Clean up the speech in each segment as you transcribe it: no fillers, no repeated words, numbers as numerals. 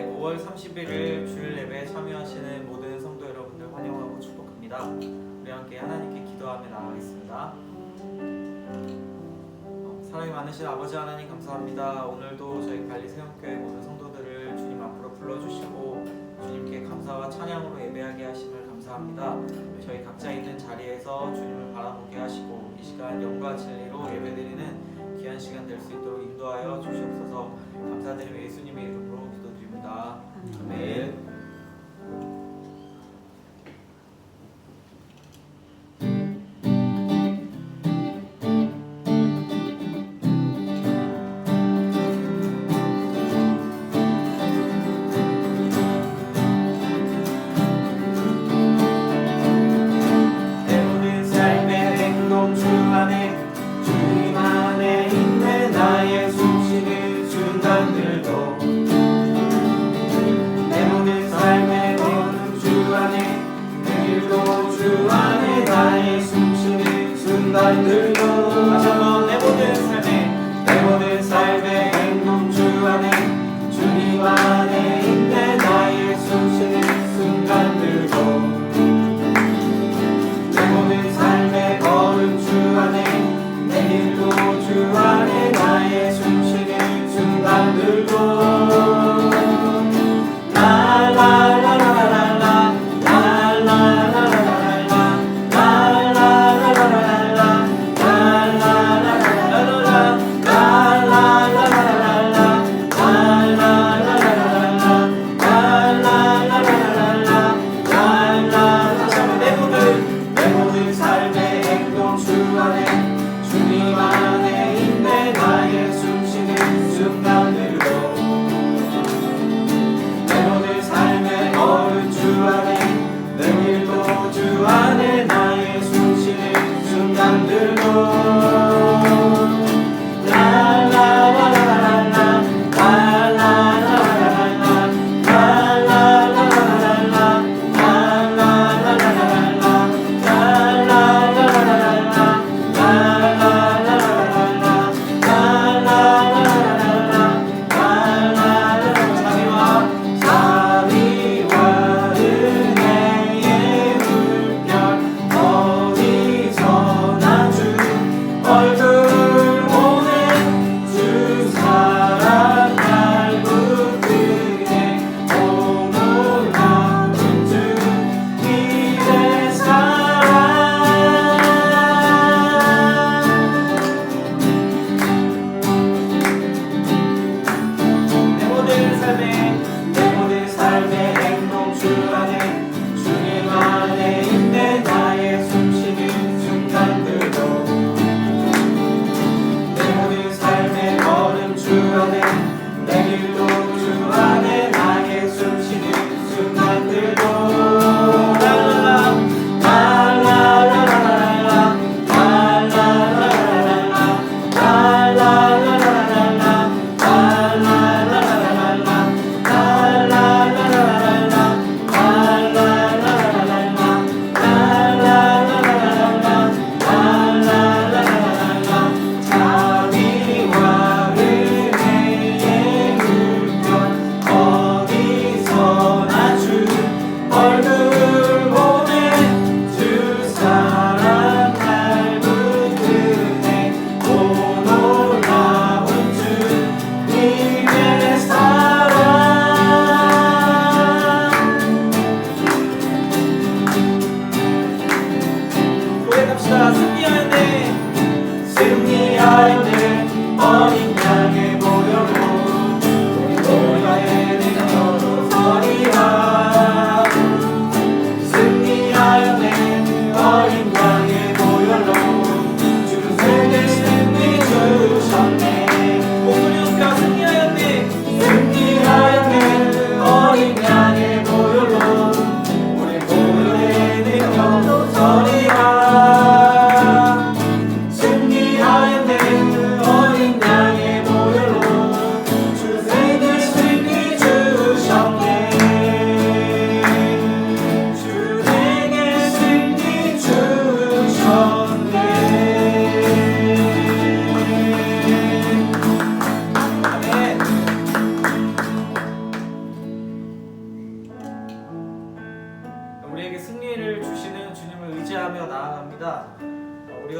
5월 31일 주일 예배에 참여하시는 모든 성도 여러분들 환영하고 축복합니다. 우리 함께 하나님께 기도하며 나아가겠습니다. 사랑이 많으신 아버지 하나님 감사합니다. 오늘도 저희 관리 세움교회 모든 성도들을 주님 앞으로 불러주시고 주님께 감사와 찬양으로 예배하게 하심을 감사합니다. 저희 각자 있는 자리에서 주님을 바라보게 하시고 이 시간 영과 진리로 예배드리는 귀한 시간 될 수 있도록 인도하여 주시옵소서. 감사드리며 예수님의 이름으로 기도드립니다. 아멘.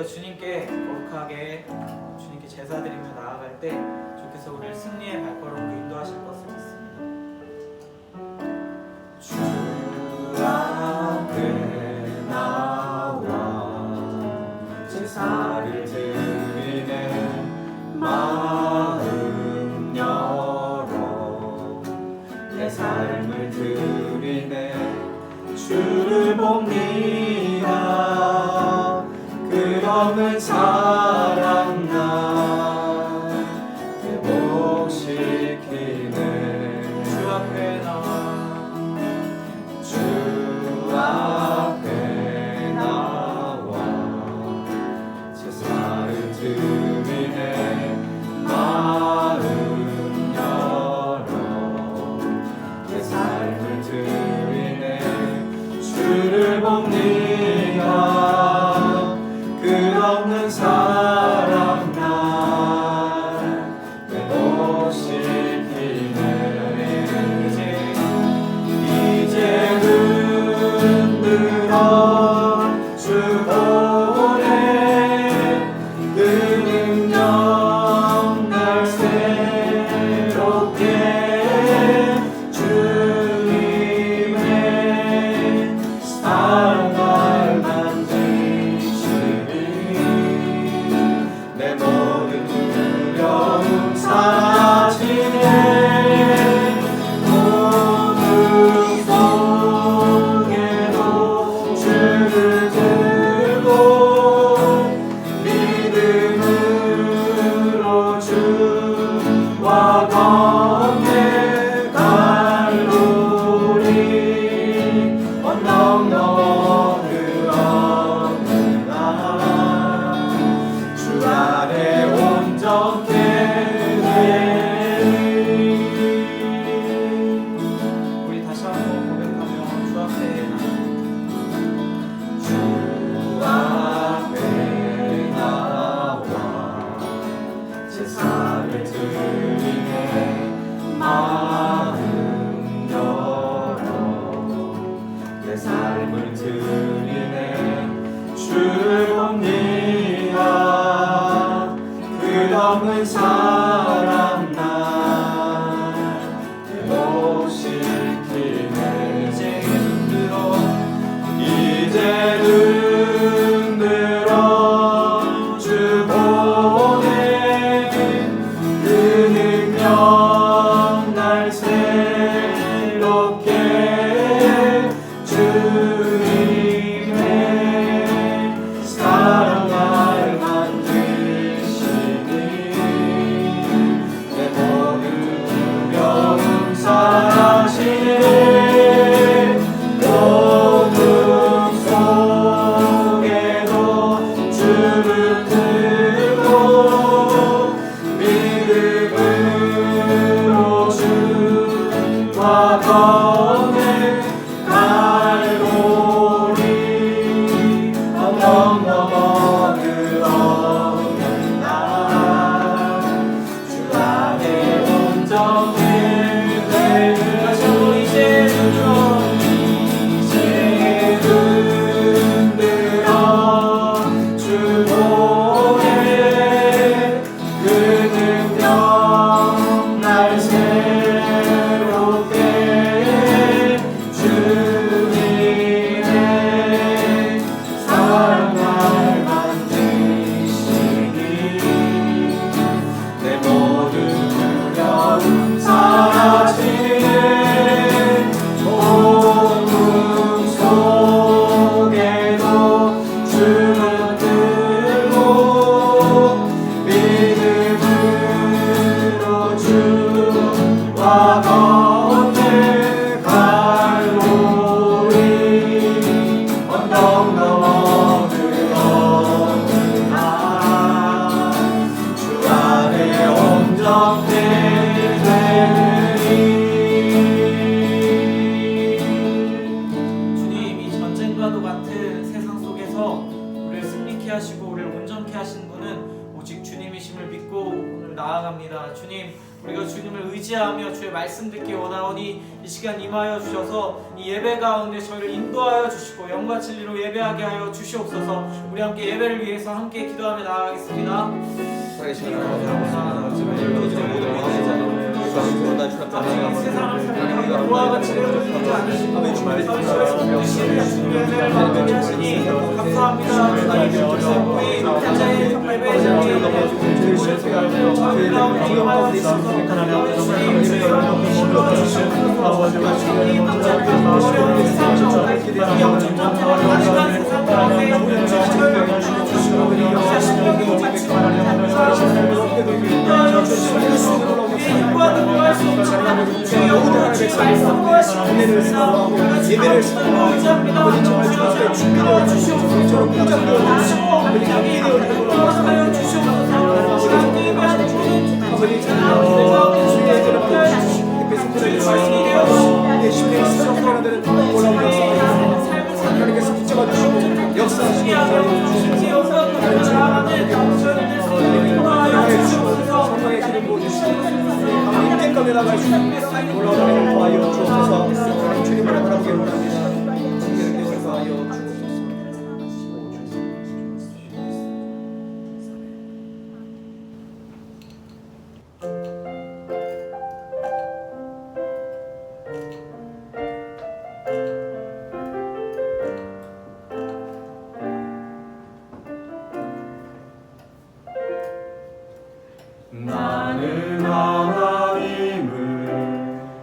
주님께 거룩하게 주님께 제사드리며 나아갈 때 주께서 우리를 승리의 발걸음으로 인도하실 것을 믿습니다. 주 앞에 나와 제사를 드리는 마음 열어 내 삶을 드리네 주를 봅니다. 그러는 사랑 나 회복시키네 주 앞에 나와 주 앞에 나와 제사를 드리네 마음 열어 내 삶을 드리네 주를 봅니다. 끝없는 사랑 날 회복시키네 이제 흔들어 주 보내 그 능력 날 새롭게 주님의 사랑 날 만지시니 내 모든 두려움 사라지네 주를 들고 믿음으로 주와 걷네 갈보리 언덕 넘어 그 없는 주 안에 온전케 돼. 우리 다시 한번 고백하며 주 앞에 주 앞에 나와 제사를 드리네 마음 열어 내 삶을 드리네 주를 봅니다. 끝없는 사랑 날 회복시키네 이제 흔들어 주 보내 그 능력 날 새롭게 주님의 사랑 날 만드시니 내 모든 두려움 사라지네 어둠 속에도 주를 들고 믿음으로 주와 걷네 갈보리 언덕 넘어 그 없는 날 주 안에 온전히 되는 이제 흔들어 주 보내 그 능력 날 새롭게 주님의 사랑 날 만드시니 내 모든 두려움 사라지네 어둠 속에도 주를 들고 믿음으로 주와 걷네 갈보리 언덕 넘어 그 없는 주 안에 온전케 주님, 이 전쟁과도 같은 세상 속에서 우리를 승리케 하시고 우리를 온전케 하신 분은 오직 주님이심을 믿고 오늘 나아갑니다. 주님, 우리가 주님을 하나님을 의지하며 주의 말씀 듣기 원하오니 이 시간 임하여 주셔서 이 예배 가운데 저희를 인도하여 주시고 영과 진리로 예배하게 하여 주시옵소서. 우리 함께 예배를 위해서 함께 기도하며 나아가겠습니다. 세상을 살아가며 그와 같이 되어주지 않으시고 저희를 주시니 감사합니다. 주님 우리 현재의 예배의 자리에 저희 가운데 임하여 주셔서 주님 불러주시옵소서. 주님 어려운 세상 영적 전쟁을 가득한 세상 가운데 우리를 주시고 우리 역사 신경이 같이 인도하는 구할 수 없지만 주의 영으로 주의 말씀 구하시는 예배를 의지합니다. 주여 준비되어 주시옵소서. 우리 인도하여 주시옵소서. 시간 예배하는 모든 하나님의 가운데 주의 인도하여 주시고 주의 주인이 되어 주시옵소서. 하나님께서 붙잡아 주시고 역사하시고 주님께 영광을 나아가는 저희들 손을 인도하여 주시옵소서. 성령의 기름 부어주시고 임재감에 나갈 수 있는 올라가는 도하여 주옵소서. 주님을 바라보게 원합니다. 주님을 도하여 주옵소서. 나는 하나님을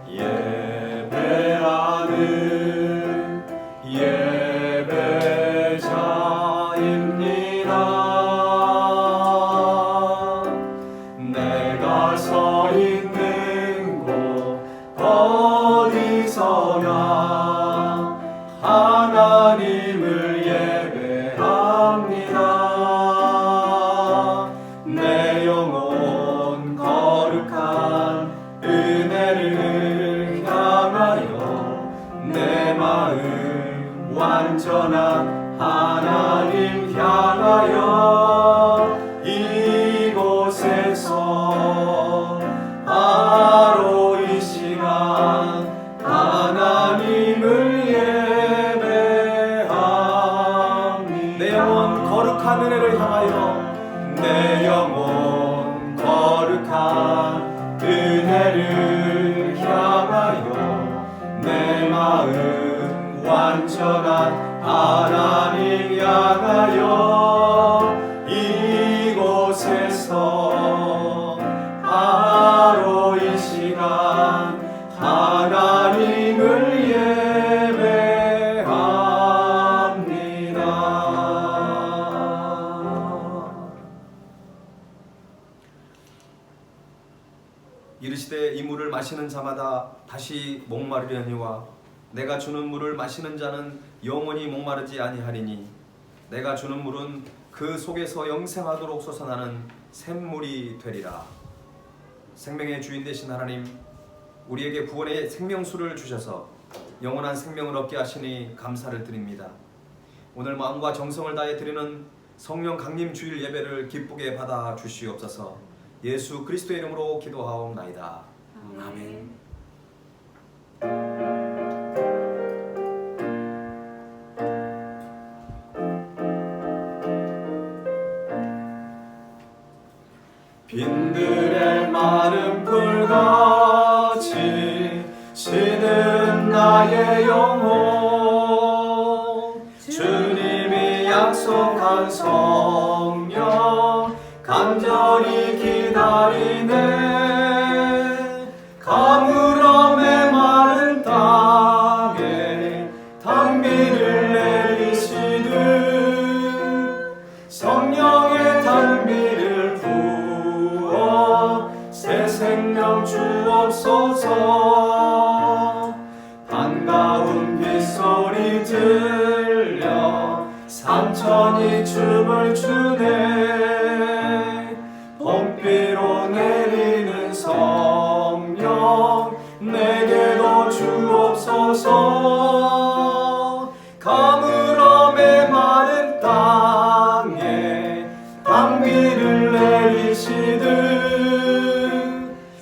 예배하는 예배자입니다. 내가 서 있는 곳 어디서나 하나님을 예배합니다. 내 영혼 거룩한 은혜를 향하여 내 마음 완전한 하나님 향하여 이곳에서 바로 이 시간 하나님을 예배합니다. 내 영혼 거룩한 은혜를 향하여 내 영혼 거룩한 은혜를 향하여 내 마음 완전한 하나님 향하여 이곳에서 바로 이 시간 하나님을 예배합니다. 이르시되 이 물을 마시는 자마다 다시 목마르려니와 내가 주는 물을 마시는 자는 영원히 목마르지 아니하리니 내가 주는 물은 그 속에서 영생하도록 솟아나는 샘물이 되리라. 생명의 주인 되신 하나님, 우리에게 구원의 생명수를 주셔서 영원한 생명을 얻게 하시니 감사를 드립니다. 오늘 마음과 정성을 다해 드리는 성령 강림 주일 예배를 기쁘게 받아 주시옵소서. 예수 그리스도의 이름으로 기도하옵나이다. 아멘. 빈들의 마른 풀같이 시든 나의 영혼 주님이 약속한 성령 간절히 기다리네. 가물어 메마른 땅에 단비를 내리시듯 성령의 단비를 부어 새 생명 주옵소서. 반가운 빗소리 들려 산천이 춤을 추네. 봄비로 내리는 성령 내게도 주옵소서. 가물어 메마른 땅에 단비를 내리시듯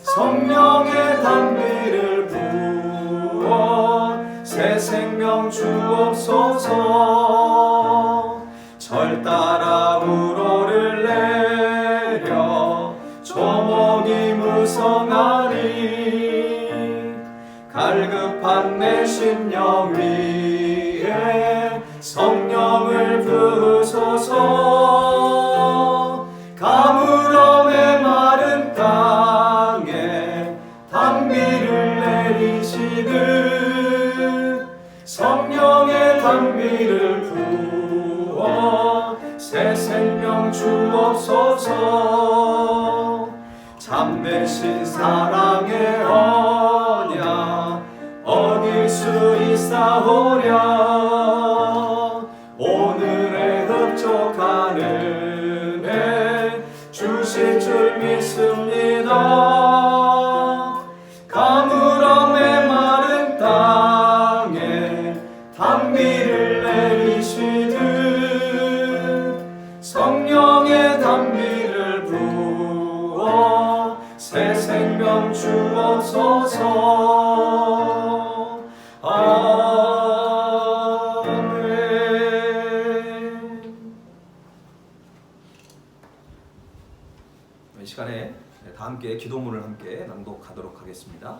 성령의 성령의 단비를 부어 새 생명 주옵소서. 절 따라 우러를 내려 조목이 무성하니 갈급한 내 심령 위에 성령을 부으소서. 가물어 메마른 땅에 단비를 내리시듯 성령의 단비를 부어 새 생명 주옵소서. 참되신 사랑의 언약 어길 수 있사오랴. 오늘의 흡족한 은혜 주실 줄 믿습니다. 가물어 메마른 땅에 단비를 내리시듯 성령의 단비를 부어 새 생명 주옵소서. 아멘. 이 시간에 다 함께 기도문을 함께 낭독하도록 하겠습니다.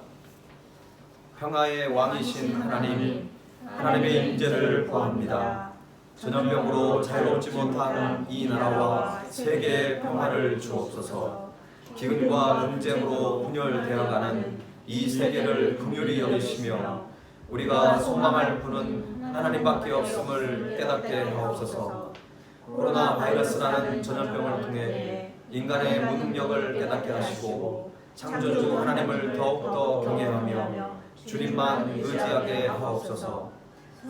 평화의 왕이신 하나님, 하나님의 임재를 구합니다. 전염병으로 자유롭지 못한 이 나라와 세계의 평화를 주옵소서. 기근과 분쟁으로 분열되어가는 이 세계를 긍휼히 여기시며 우리가 소망할 분은 하나님밖에 없음을 깨닫게 하옵소서. 코로나 바이러스라는 전염병을 통해 인간의 무능력을 깨닫게 하시고 창조주 하나님을 더욱더 경외하며 주님만 의지하게 하옵소서.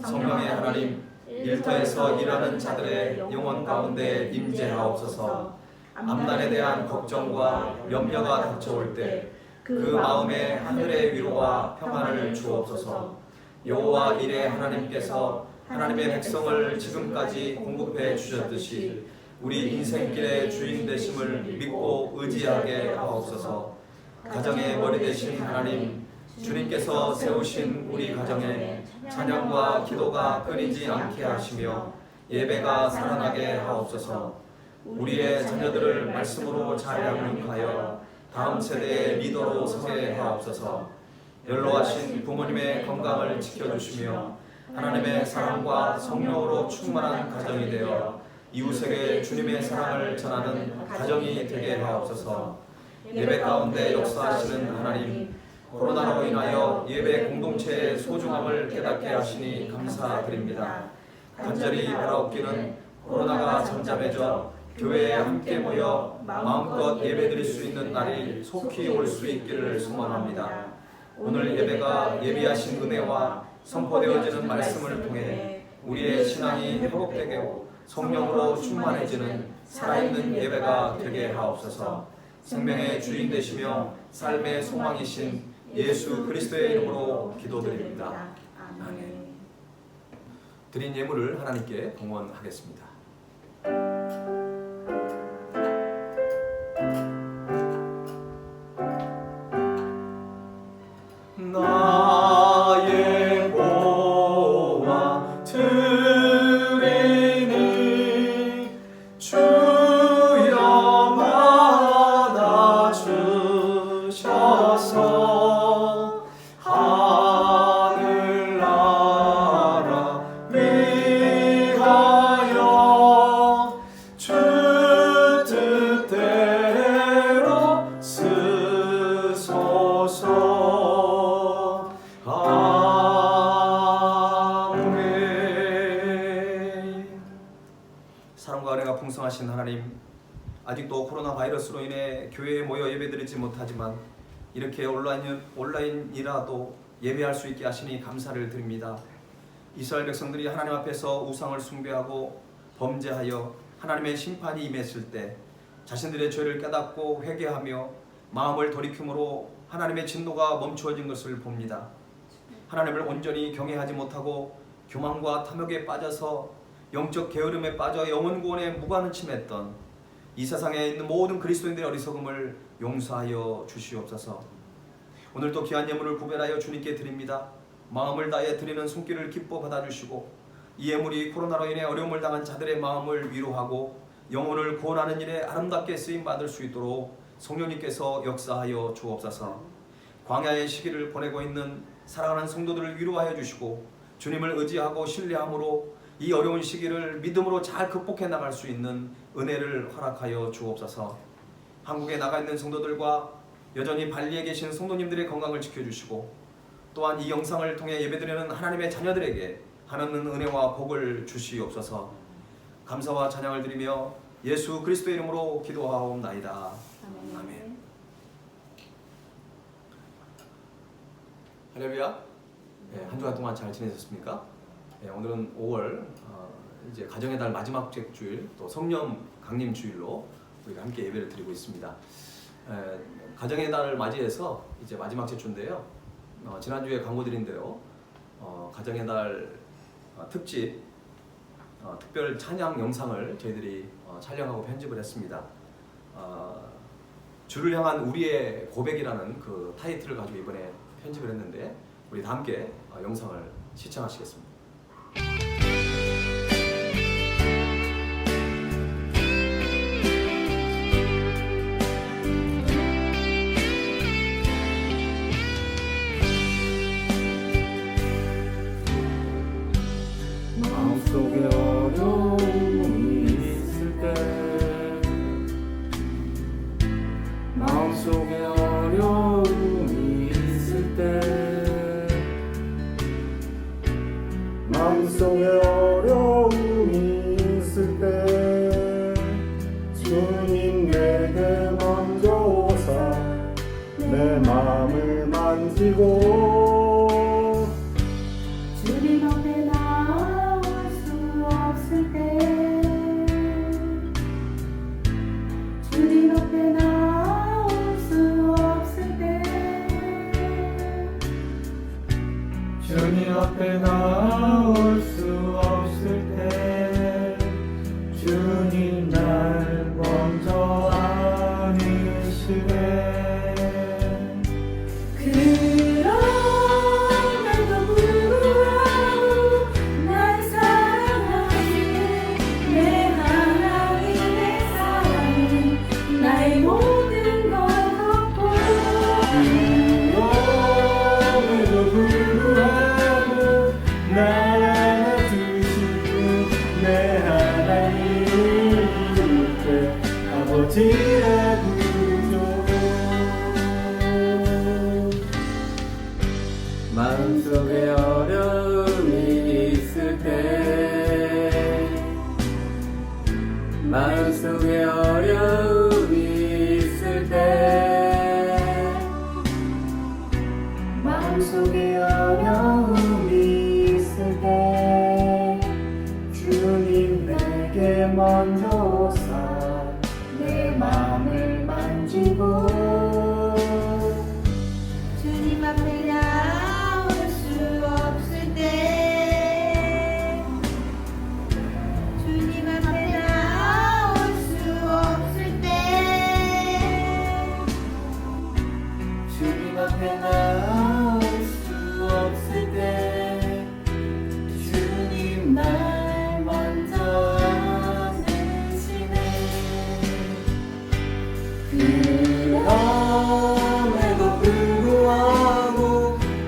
성령의 하나님, 일터에서 일하는 자들의 영혼 가운데 임재하옵소서. 암난에 대한 걱정과 염려가 닥쳐올 때 그 마음에 하늘의 위로와 평안을 주옵소서. 여호와 이레 하나님께서 하나님의 백성을 지금까지 공급해 주셨듯이 우리 인생길의 주인 되심을 믿고 의지하게 하옵소서. 가정의 머리 되신 하나님, 주님께서 세우신 우리 가정에 찬양과 기도가 끊이지 않게 하시며 예배가 살아나게 하옵소서. 우리의 자녀들을 말씀으로 잘 양육하여 다음 세대의 리더로 서게 하옵소서. 연로하신 부모님의 건강을 지켜주시며 하나님의 사랑과 성령으로 충만한 가정이 되어 이웃에게 주님의 사랑을 전하는 가정이 되게 하옵소서. 예배 가운데 역사하시는 하나님, 코로나로 인하여 예배 공동체의 소중함을 깨닫게 하시니 감사드립니다. 간절히 바라옵기는 코로나가 잠잠해져 교회에 함께 모여 마음껏 예배드릴 수 있는 날이 속히 올 수 있기를 소망합니다. 오늘 예배가 예비하신 은혜와 선포되어지는 말씀을 통해 우리의 신앙이 회복되게 하고 성령으로 충만해지는 살아있는 예배가 되게 하옵소서. 생명의 주인 되시며 삶의 소망이신 예수 그리스도의 이름으로 기도드립니다. 아멘. 드린 예물을 하나님께 봉헌하겠습니다. 나의 보화 드리니 주여 받아주셔서 하늘나라 위하여 주 뜻대로 쓰소서. 아멘. 사랑과 은혜가 풍성하신 하나님, 아직도 코로나 바이러스로 인해 교회에 모여 예배드리지 못하지만 이렇게 온라인이라도 예배할 수 있게 하시니 감사를 드립니다. 이스라엘 백성들이 하나님 앞에서 우상을 숭배하고 범죄하여 하나님의 심판이 임했을 때 자신들의 죄를 깨닫고 회개하며 마음을 돌이킴으로 하나님의 진노가 멈추어진 것을 봅니다. 하나님을 온전히 경외하지 못하고 교만과 탐욕에 빠져서 영적 게으름에 빠져 영혼 구원에 무관침했던 이 세상에 있는 모든 그리스도인들의 어리석음을 용서하여 주시옵소서. 오늘도 귀한 예물을 구별하여 주님께 드립니다. 마음을 다해 드리는 손길을 기뻐 받아주시고 이 예물이 코로나로 인해 어려움을 당한 자들의 마음을 위로하고 영혼을 구원하는 일에 아름답게 쓰임받을 수 있도록 성령님께서 역사하여 주옵소서. 광야의 시기를 보내고 있는 사랑하는 성도들을 위로하여 주시고 주님을 의지하고 신뢰함으로 이 어려운 시기를 믿음으로 잘 극복해 나갈 수 있는 은혜를 허락하여 주옵소서. 한국에 나가 있는 성도들과 여전히 발리에 계신 성도님들의 건강을 지켜주시고 또한 이 영상을 통해 예배드리는 하나님의 자녀들에게 하나님 은혜와 복을 주시옵소서. 감사와 찬양을 드리며 예수 그리스도의 이름으로 기도하옵나이다. 아멘. 할렐루야. 네, 한 주간 동안 잘 지내셨습니까? 네, 오늘은 5월 이제 가정의 달 마지막 주일 또 성령 강림 주일로 우리가 함께 예배를 드리고 있습니다. 가정의 달을 맞이해서 이제 마지막 주인데요. 지난주에 광고드린 대로 가정의 달 특집 특별 찬양 영상을 저희들이 촬영하고 편집을 했습니다. 주를 향한 우리의 고백이라는 그 타이틀을 가지고 이번에 편집을 했는데 우리 다 함께 영상을 시청하시겠습니다. 마음속에 어려움이 있을 때 마음속에 어려움이 있을 때 마음속에 어려움이 있을 때 주님 내게 먼저 오사 내 마음을 만지고 주님 앞에 나올 수 없을 때 주님 앞에 나올 수 없을 때 주님 앞에 나올 수 없을 때 주님 날 먼저 안으시네. 그럼에도 불구하고 날 사랑하시는 내 하나님의 사랑은 나의 모든 걸 덮고 그럼에도 불구하고 날 안아주시고 내 하나님을 부를 때 아버지라 부르죠. 마음속에 어려움이 있을 때 마음속에 어려움이 있을 때 마음속에 어려움이 있을 때 주님 내게 먼저 오사 내 마음을 만지고 주님 앞에 나올 수 없을 때 주님 앞에 나올 수 없을 때 주님 앞에 나올 수 없을 때 주님 날 먼저 안으시네. 그럼에도 불구하고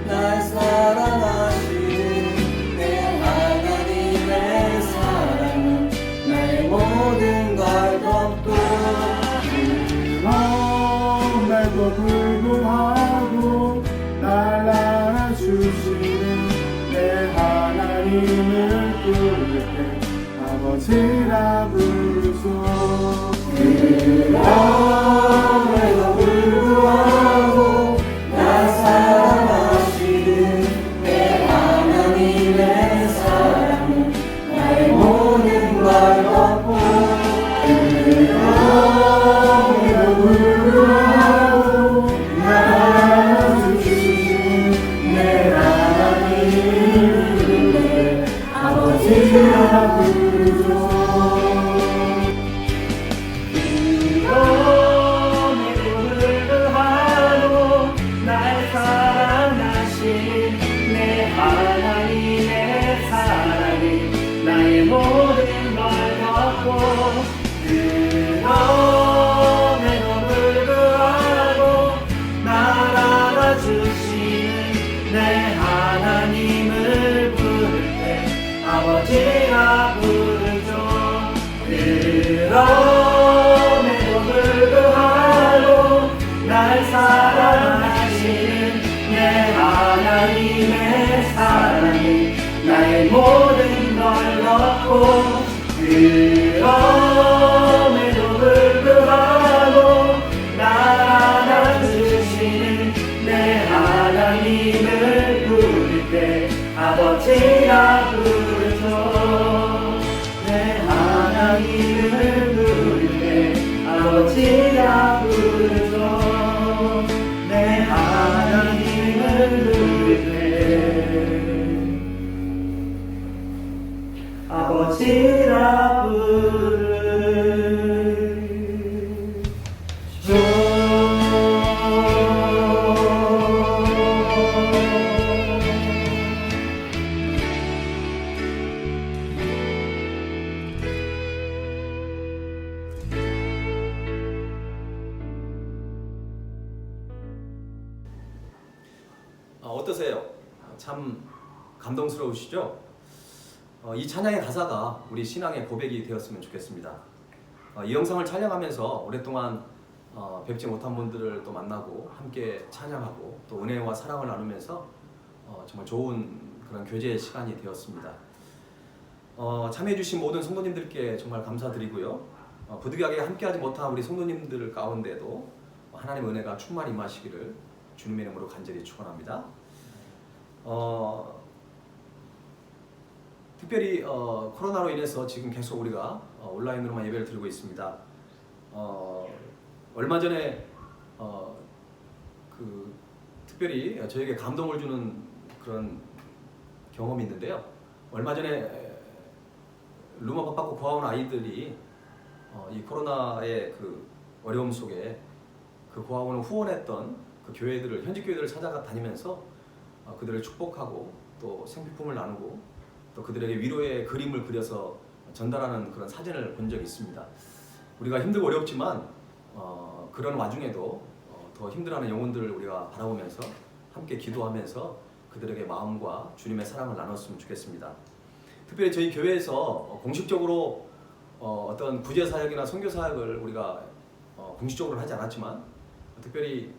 날 사랑하시는 내 하나님의 사랑은 나의 모든 걸 덮고 그럼에도 불구하고 날 안아주시는 내 하나님을 부를 때 아버지라 부르죠. 그럼에도 불구하고 날 사랑하시는 내 하나님의 사랑은 나의 모든 걸 덮고 그럼에도 불구하고 날 안아주시는 내 하나님을 부를 때 아버지라 부르죠. 그럼에도 불구하고 날 주시는 내 하나님의 사랑이 나의 모든 걸 덮고 그럼에도 불구하고 날 알아주시는 내 하나님을 부를 때 아버지라 부르죠. 그럼에도 불구하고 날 사랑하시는 내 하나님의 사랑이 나의 모든 걸 덮고 그럼에도 불구하고 날 안아주시는 내 하나님을 부를 때 아버지라 부르죠. 내 하나님을 부를 때 아버지라 부르죠. 내 하나님을 부를 때 아버지라 부르죠. 어떠세요? 참 감동스러우시죠? 이 찬양의 가사가 우리 신앙의 고백이 되었으면 좋겠습니다. 이 영상을 촬영하면서 오랫동안 뵙지 못한 분들을 또 만나고 함께 찬양하고 또 은혜와 사랑을 나누면서 정말 좋은 그런 교제의 시간이 되었습니다. 참여해주신 모든 성도님들께 정말 감사드리고요. 부득이하게 함께하지 못한 우리 성도님들 가운데도 하나님의 은혜가 충만히 임하시기를 주님의 이름으로 간절히 축원합니다. 특별히 코로나로 인해서 지금 계속 우리가 온라인으로만 예배를 드리고 있습니다. 얼마 전에 특별히 저에게 감동을 주는 그런 경험이 있는데요. 얼마 전에 루마 바빠고 고아원 아이들이 이 코로나의 그 어려움 속에 그 고아원을 후원했던 그 교회들을 현지 교회들을 찾아다니면서 그들을 축복하고 또 생필품을 나누고 또 그들에게 위로의 그림을 그려서 전달하는 그런 사진을 본 적이 있습니다. 우리가 힘들고 어렵지만 그런 와중에도 더 힘들어하는 영혼들을 우리가 바라보면서 함께 기도하면서 그들에게 마음과 주님의 사랑을 나눴으면 좋겠습니다. 특별히 저희 교회에서 공식적으로 어떤 구제 사역이나 선교 사역을 우리가 공식적으로 하지 않았지만 특별히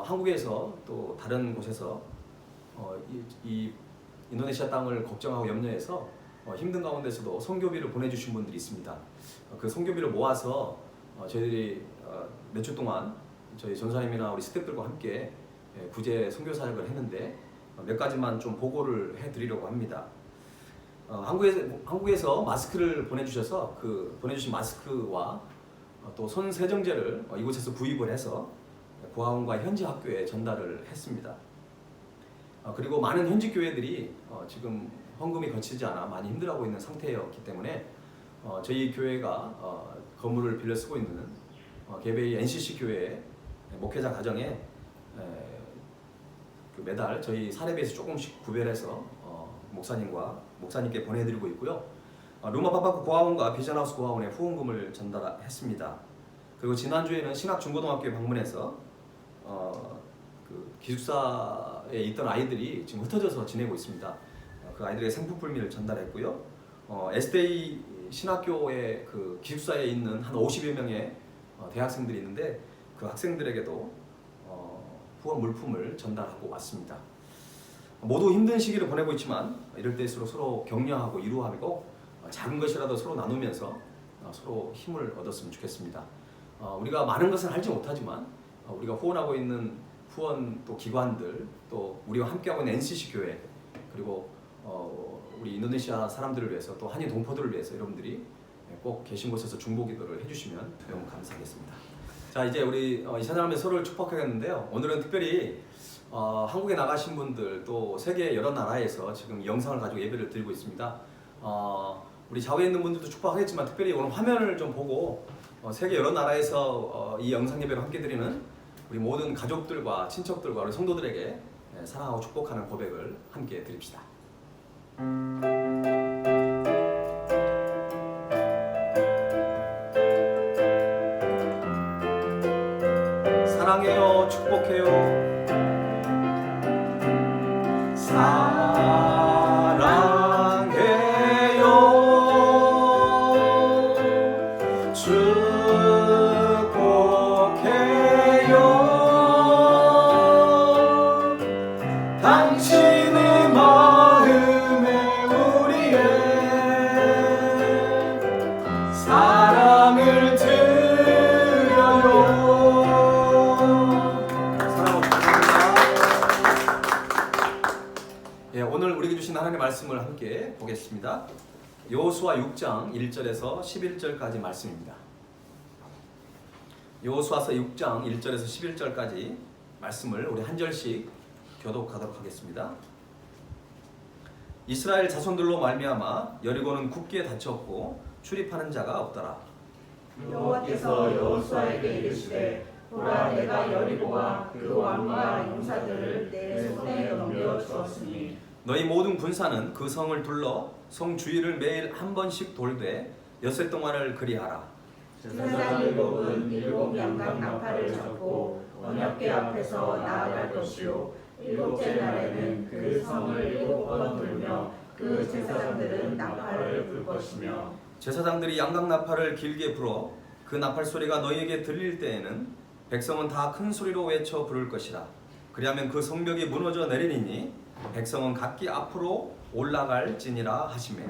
한국에서 또 다른 곳에서 이 인도네시아 땅을 걱정하고 염려해서 힘든 가운데서도 선교비를 보내주신 분들이 있습니다. 그 선교비를 모아서 저희들이 몇 주 동안 저희 전사님이나 우리 스태프들과 함께 구제 선교 사역을 했는데 몇 가지만 좀 보고를 해드리려고 합니다. 한국에서 마스크를 보내주셔서 그 보내주신 마스크와 또 손 세정제를 이곳에서 구입을 해서 고아원과 현지 학교에 전달을 했습니다. 그리고 많은 현지 교회들이 지금 헌금이 거치지 않아 많이 힘들어하고 있는 상태였기 때문에 저희 교회가 건물을 빌려 쓰고 있는 개베이 NCC 교회 목회자 가정에 매달 저희 사례비에서 조금씩 구별해서 목사님께 보내드리고 있고요. 루마 바파쿠 고아원과 비전하우스 고아원에 후원금을 전달했습니다. 그리고 지난주에는 신학중고등학교에 방문해서 그 기숙사에 있던 아이들이 지금 흩어져서 지내고 있습니다. 그 아이들에게 생필품을 전달했고요. SDA 신학교의 그 기숙사에 있는 한 50여 명의 대학생들이 있는데 그 학생들에게도 후원 물품을 전달하고 왔습니다. 모두 힘든 시기를 보내고 있지만 이럴 때일수록 서로 격려하고 위로하고 작은 것이라도 서로 나누면서 서로 힘을 얻었으면 좋겠습니다. 우리가 많은 것은 알지 못하지만 우리가 후원하고 있는 후원 또 기관들 또 우리와 함께하고 있는 NCC 교회 그리고 우리 인도네시아 사람들을 위해서 또 한인 동포들을 위해서 여러분들이 꼭 계신 곳에서 중보기도를 해주시면 너무 감사하겠습니다. 자 이제 우리 이 찬양하면서 서로를 축복하겠는데요. 오늘은 특별히 한국에 나가신 분들 또 세계 여러 나라에서 지금 이 영상을 가지고 예배를 드리고 있습니다. 우리 좌우에 있는 분들도 축복하겠지만 특별히 오늘 화면을 좀 보고 세계 여러 나라에서 이 영상 예배를 함께 드리는 우리 모든 가족들과 친척들과 우리 성도들에게 사랑하고 축복하는 고백을 함께 드립시다. 사랑해요, 축복해요. 사랑해요, 축복해요. 당신의 마음에 우리의 사랑을 드려요. 사랑하고 축복합니다. 예, 오늘 우리에게 주신 하나님의 말씀을 함께 보겠습니다. 여호수아 6장 1절에서 11절까지 말씀입니다. 여호수아서 6장 1절에서 11절까지 말씀을 우리 한 절씩 교독하도록 하겠습니다. 이스라엘 자손들로 말미암아 여리고는 굳게 닫혔고 출입하는 자가 없더라. 여호와께서 여호수아에게 이르시되 보라 내가 여리고와 그 왕과 용사들을 내 손에 넘겨 주었으니 너희 모든 군사는 그 성을 둘러 성 주위를 매일 한 번씩 돌되 엿새 동안을 그리하라. 제사장 일곱은 일곱 양각 나팔을 잡고 언약궤 앞에서 나아갈 것이요 일곱째 날에는 그 성을 일곱 번 돌며 그 제사장들은 나팔을 불 것이며 제사장들이 양각 나팔을 길게 불어 그 나팔 소리가 너희에게 들릴 때에는 백성은 다 큰 소리로 외쳐 부를 것이라. 그리하면 그 성벽이 무너져 내리니 백성은 각기 앞으로 올라갈지니라 하시매.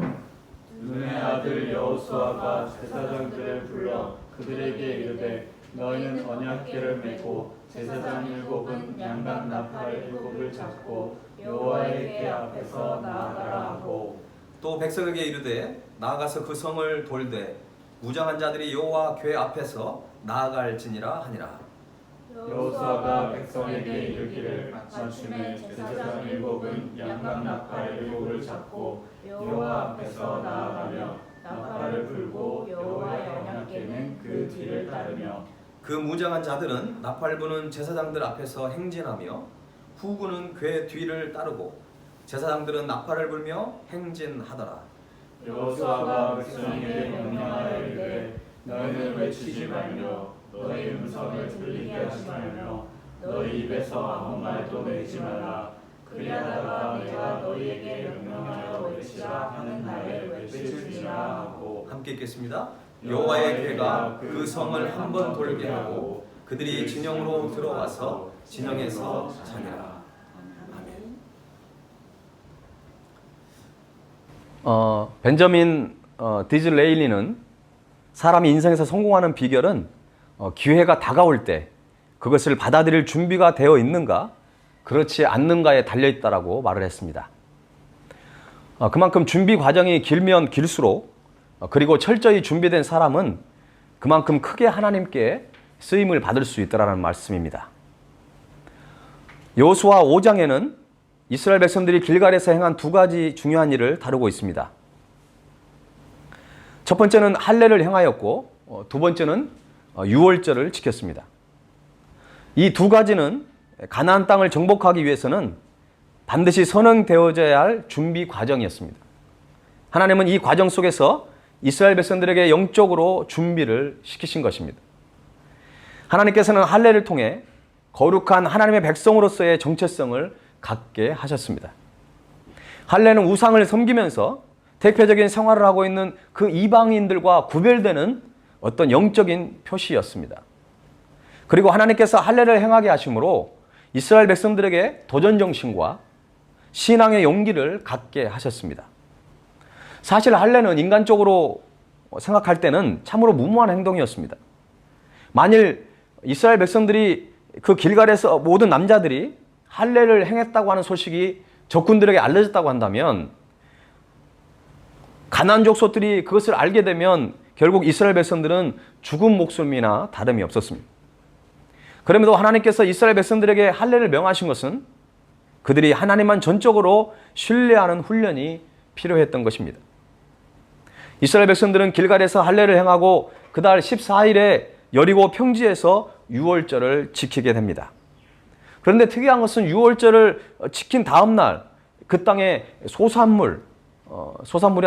눈의 아들 여호수아가 제사장들을 불러 그들에게 이르되 너희는 언약궤를 메고 제사장 일곱은 양각 나팔 일곱을 잡고 여호와의 궤 앞에서 나아가라 하고 또 백성에게 이르되 나아가서 그 성을 돌되 무장한 자들이 여호와 궤 앞에서 나아갈지니라 하니라. 여호수아가 백성에게 이르기를 마침에 제사장 일곱은 양각 나팔 일곱을 잡고 여호와 앞에서 나아가며 나팔을 불고 여호와의 언약궤는 그 뒤를 따르며 그 무장한 자들은 나팔 부는 제사장들 앞에서 행진하며 후군은 궤 뒤를 따르고 제사장들은 나팔을 불며 행진하더라. 여호수아가 백성에게 명령하여 이르되 너희는 외치지 말며 너희 음성을 들리게 하지 말며 너희 입에서 아무 말도 내지 말라. 그리하다가 내가 너희에게 명령하여 외치라 하는 날에 외칠지니라 하고. 함께 읽겠습니다. 여호와의 궤가 그 성을 한 번 돌게 하고 그들이 진영으로 들어와서 진영에서 자니라. 아멘. 벤저민 디즐레일리는 사람이 인생에서 성공하는 비결은 기회가 다가올 때 그것을 받아들일 준비가 되어 있는가 그렇지 않는가에 달려있다라고 말을 했습니다. 그만큼 준비 과정이 길면 길수록 그리고 철저히 준비된 사람은 그만큼 크게 하나님께 쓰임을 받을 수 있다라는 말씀입니다. 여호수아 5장에는 이스라엘 백성들이 길갈에서 행한 두 가지 중요한 일을 다루고 있습니다. 첫 번째는 할례를 행하였고 두 번째는 유월절을 지켰습니다. 이 두 가지는 가나안 땅을 정복하기 위해서는 반드시 선행되어져야 할 준비 과정이었습니다. 하나님은 이 과정 속에서 이스라엘 백성들에게 영적으로 준비를 시키신 것입니다. 하나님께서는 할례를 통해 거룩한 하나님의 백성으로서의 정체성을 갖게 하셨습니다. 할례는 우상을 섬기면서 대표적인 생활을 하고 있는 그 이방인들과 구별되는 어떤 영적인 표시였습니다. 그리고 하나님께서 할례를 행하게 하심으로 이스라엘 백성들에게 도전정신과 신앙의 용기를 갖게 하셨습니다. 사실 할례는 인간적으로 생각할 때는 참으로 무모한 행동이었습니다. 만일 이스라엘 백성들이 그 길갈에서 모든 남자들이 할례를 행했다고 하는 소식이 적군들에게 알려졌다고 한다면 가나안 족속들이 그것을 알게 되면 결국 이스라엘 백성들은 죽은 목숨이나 다름이 없었습니다. 그럼에도 하나님께서 이스라엘 백성들에게 할례를 명하신 것은 그들이 하나님만 전적으로 신뢰하는 훈련이 필요했던 것입니다. 이스라엘 백성들은 길갈에서 할례를 행하고 그달 14일에 여리고 평지에서 유월절을 지키게 됩니다. 그런데 특이한 것은 유월절을 지킨 다음 날 그 땅에 소산물이라는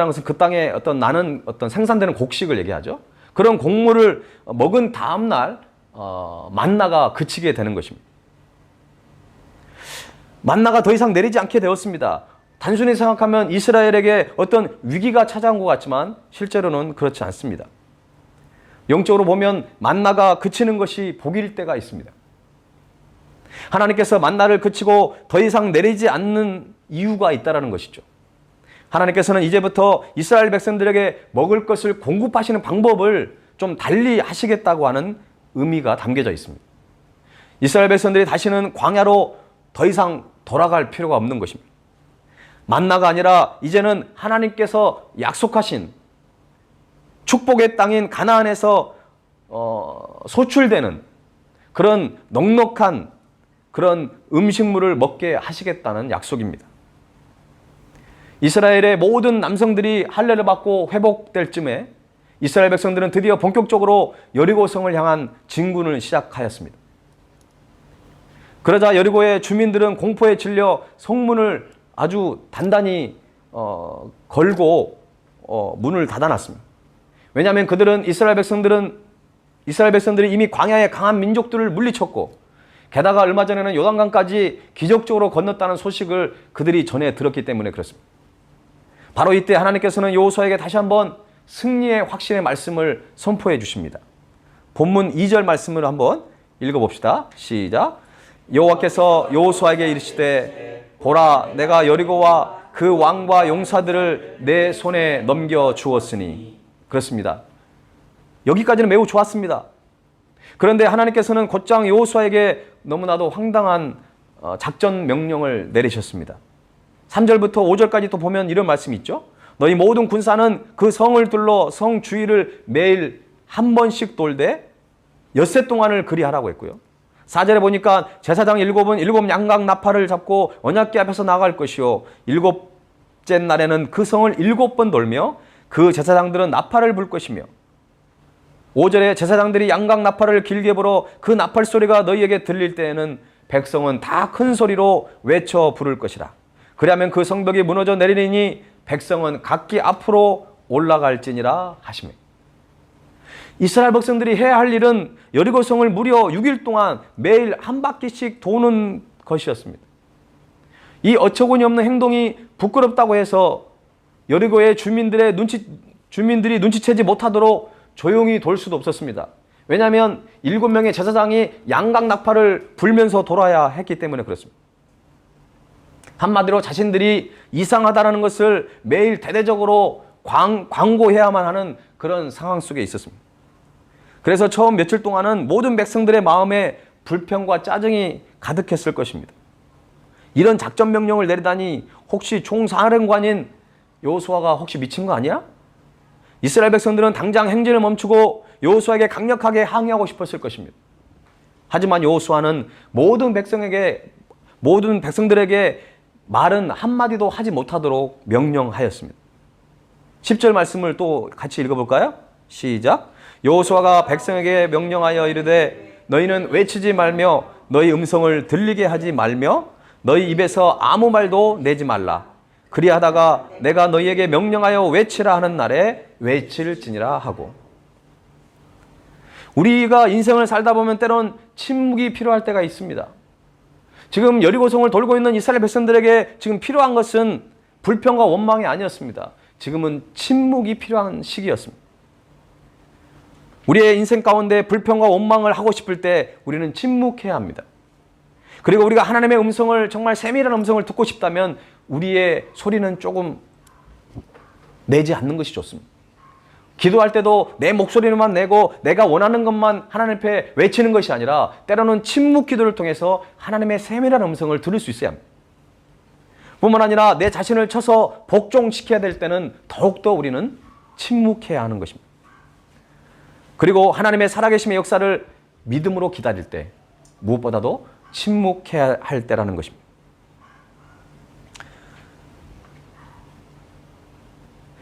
것은 그 땅에 나는 생산되는 곡식을 얘기하죠. 그런 곡물을 먹은 다음 날 만나가 그치게 되는 것입니다. 만나가 더 이상 내리지 않게 되었습니다. 단순히 생각하면 이스라엘에게 어떤 위기가 찾아온 것 같지만 실제로는 그렇지 않습니다. 영적으로 보면 만나가 그치는 것이 복일 때가 있습니다. 하나님께서 만나를 그치고 더 이상 내리지 않는 이유가 있다는 것이죠. 하나님께서는 이제부터 이스라엘 백성들에게 먹을 것을 공급하시는 방법을 좀 달리 하시겠다고 하는 의미가 담겨져 있습니다. 이스라엘 백성들이 다시는 광야로 더 이상 돌아갈 필요가 없는 것입니다. 만나가 아니라 이제는 하나님께서 약속하신 축복의 땅인 가나안에서 소출되는 그런 넉넉한 그런 음식물을 먹게 하시겠다는 약속입니다. 이스라엘의 모든 남성들이 할례를 받고 회복될 쯤에 이스라엘 백성들은 드디어 본격적으로 여리고성을 향한 진군을 시작하였습니다. 그러자 여리고의 주민들은 공포에 질려 성문을 아주 단단히 걸고 문을 닫아놨습니다. 왜냐하면 그들은 이스라엘 백성들이 이미 광야의 강한 민족들을 물리쳤고 게다가 얼마 전에는 요단강까지 기적적으로 건넜다는 소식을 그들이 전해 들었기 때문에 그렇습니다. 바로 이때 하나님께서는 여호수아에게 다시 한번 승리의 확신의 말씀을 선포해 주십니다. 본문 2절 말씀을 한번 읽어봅시다. 시작. 여호와께서 여호수아에게 이르시되 보라 내가 여리고와 그 왕과 용사들을 내 손에 넘겨 주었으니. 그렇습니다. 여기까지는 매우 좋았습니다. 그런데 하나님께서는 곧장 여호수아에게 너무나도 황당한 작전 명령을 내리셨습니다. 3절부터 5절까지 또 보면 이런 말씀이 있죠. 너희 모든 군사는 그 성을 둘러 성 주위를 매일 한 번씩 돌되 엿새 동안을 그리하라고 했고요. 4절에 보니까 제사장 7은 7 양각 나팔을 잡고 언약궤 앞에서 나아갈 것이요 7째 날에는 그 성을 7번 돌며 그 제사장들은 나팔을 불 것이며 5절에 제사장들이 양각 나팔을 길게 불어 그 나팔 소리가 너희에게 들릴 때에는 백성은 다 큰 소리로 외쳐 부를 것이라. 그리하면 그 성벽이 무너져 내리니 백성은 각기 앞으로 올라갈지니라 하시매. 이스라엘 백성들이 해야 할 일은 여리고성을 무려 6일 동안 매일 한 바퀴씩 도는 것이었습니다. 이 어처구니 없는 행동이 부끄럽다고 해서 여리고의 주민들이 눈치채지 못하도록 조용히 돌 수도 없었습니다. 왜냐하면 7명의 제사장이 양각 나팔을 불면서 돌아야 했기 때문에 그렇습니다. 한마디로 자신들이 이상하다는 것을 매일 대대적으로 광고해야만 하는 그런 상황 속에 있었습니다. 그래서 처음 며칠 동안은 모든 백성들의 마음에 불평과 짜증이 가득했을 것입니다. 이런 작전 명령을 내리다니 혹시 총사령관인 여호수아가 혹시 미친 거 아니야? 이스라엘 백성들은 당장 행진을 멈추고 여호수아에게 강력하게 항의하고 싶었을 것입니다. 하지만 여호수아는 모든 백성들에게 말은 한마디도 하지 못하도록 명령하였습니다. 10절 말씀을 또 같이 읽어볼까요? 시작. 여호수아가 백성에게 명령하여 이르되 너희는 외치지 말며 너희 음성을 들리게 하지 말며 너희 입에서 아무 말도 내지 말라. 그리하다가 내가 너희에게 명령하여 외치라 하는 날에 외칠지니라 하고. 우리가 인생을 살다 보면 때론 침묵이 필요할 때가 있습니다. 지금 여리고성을 돌고 있는 이스라엘 백성들에게 지금 필요한 것은 불평과 원망이 아니었습니다. 지금은 침묵이 필요한 시기였습니다. 우리의 인생 가운데 불평과 원망을 하고 싶을 때 우리는 침묵해야 합니다. 그리고 우리가 하나님의 음성을 정말 세밀한 음성을 듣고 싶다면 우리의 소리는 조금 내지 않는 것이 좋습니다. 기도할 때도 내 목소리만 내고 내가 원하는 것만 하나님 앞에 외치는 것이 아니라 때로는 침묵 기도를 통해서 하나님의 세밀한 음성을 들을 수 있어야 합니다. 뿐만 아니라 내 자신을 쳐서 복종시켜야 될 때는 더욱더 우리는 침묵해야 하는 것입니다. 그리고 하나님의 살아계심의 역사를 믿음으로 기다릴 때 무엇보다도 침묵해야 할 때라는 것입니다.